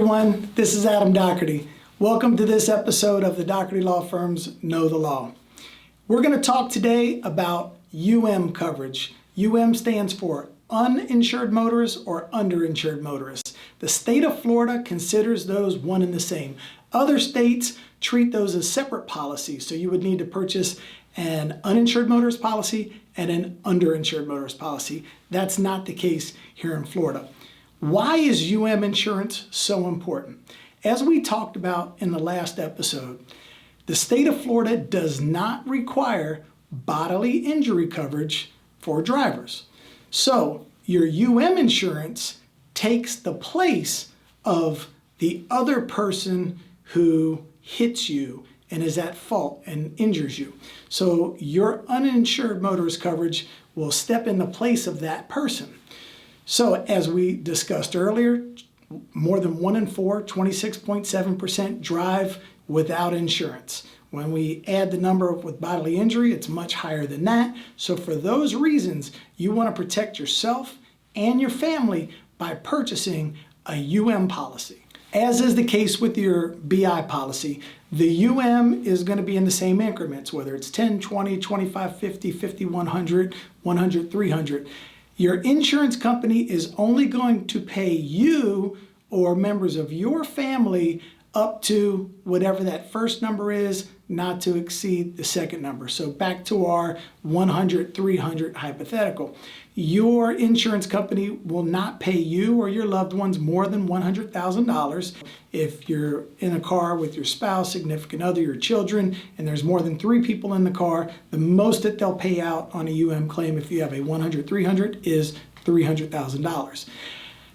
everyone, this is Adam Doherty. Welcome to this episode of the Doherty Law Firm's Know the Law. We're going to talk today about coverage. stands for Uninsured Motorist or Underinsured Motorist. The state of Florida considers those one and the same. Other states treat those as separate policies, so you would need to purchase an uninsured motorist policy and an underinsured motorist policy. That's not the case here in Florida. Why is insurance so important? As we talked about in the last episode, the state of Florida does not require bodily injury coverage for drivers. So your insurance takes the place of the other person who hits you and is at fault and injures you. So your uninsured motorist coverage will step in the place of that person. So as we discussed earlier, more than 1 in 4, 26.7% drive without insurance. When we add the number with bodily injury, it's much higher than that. So for those reasons, you want to protect yourself and your family by purchasing a policy. As is the case with your BI policy, the is going to be in the same increments, whether it's 10, 20, 25, 50, 50, 100, 100, 300. Your insurance company is only going to pay you or members of your family up to whatever that first number is, not to exceed the second number. So back to our 100, 300 hypothetical. Your insurance company will not pay you or your loved ones more than $100,000. If you're in a car with your spouse, significant other, your children, and there's more than 3 people in the car, the most that they'll pay out on a claim if you have a 100, 300 is $300,000.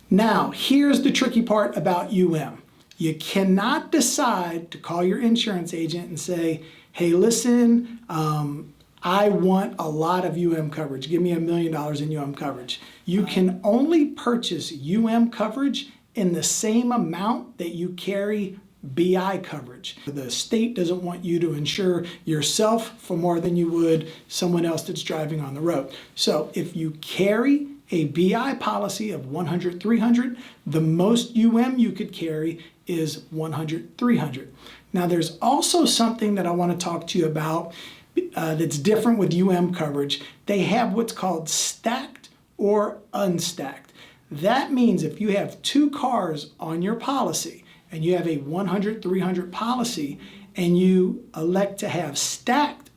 Now, here's the tricky part about You cannot decide to call your insurance agent and say, hey, listen, I want a lot of coverage. Give me $1 million in coverage. You can only purchase coverage in the same amount that you carry BI coverage. The state doesn't want you to insure yourself for more than you would someone else that's driving on the road. So if you carry a BI policy of 100, 300, the most you could carry is 100, 300. Now there's also something that I want to talk to you about that's different with coverage. They have what's called stacked or unstacked. That means if you have 2 cars on your policy and you have a 100, 300 policy and you elect to have stacked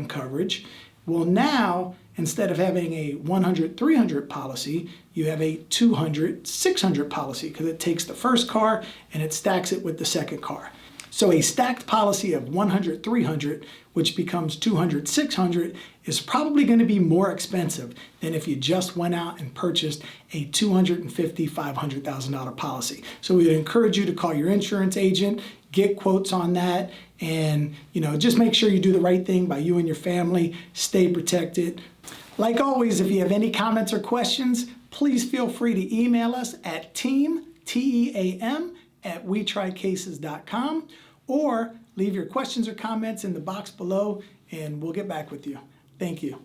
coverage, well now, instead of having a 100, 300 policy, you have a 200, 600 policy because it takes the first car and it stacks it with the second car. So a stacked policy of 100, 300, which becomes 200, 600, is probably going to be more expensive than if you just went out and purchased a $250,000, $500,000 policy. So we would encourage you to call your insurance agent, get quotes on that, and just make sure you do the right thing by you and your family. Stay protected. Like always, if you have any comments or questions, please feel free to email us at team@wetrycases.com or leave your questions or comments in the box below and we'll get back with you. Thank you.